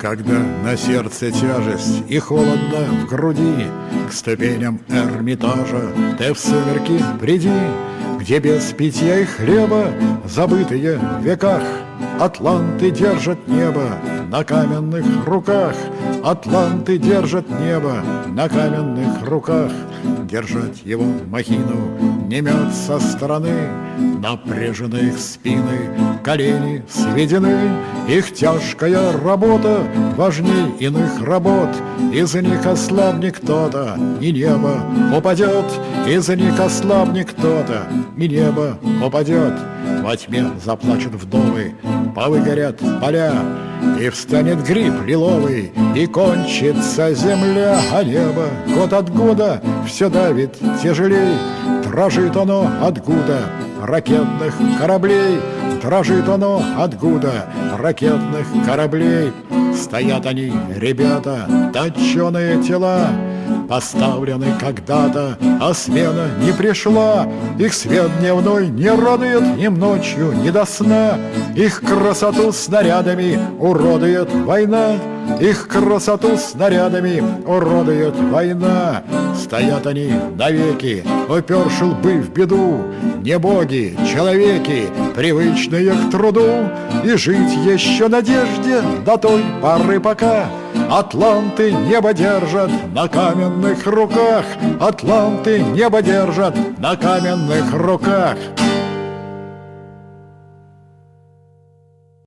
Когда на сердце тяжесть и холодно в груди, к ступеням Эрмитажа ты в сумерки приди, где без питья и хлеба, забытые в веках, атланты держат небо на каменных руках. Атланты держат небо на каменных руках. Держать его махину не мед со стороны. Напряжены их спины, колени сведены. Их тяжкая работа важней иных работ. Из них ослабнет кто-то, и небо упадет. Из них ослабнет кто-то, и небо упадет. Во тьме заплачут вдовы, повыгорят поля, и встанет гриб лиловый, и кончится земля. А небо год от года все давит тяжелей. Дрожит оно от гуда ракетных кораблей. Дрожит оно от гуда ракетных кораблей. Стоят они, ребята, точеные тела, поставлены когда-то, а смена не пришла. Их свет дневной не радует им ночью не до сна. Их красоту снарядами уродует война. Их красоту снарядами уродует война. Стоят они навеки, уперши лбы в беду. Не боги, человеки, привычные к труду. И жить еще надежде до той поры, пока атланты небо держат на каменных руках. Атланты небо держат на каменных руках.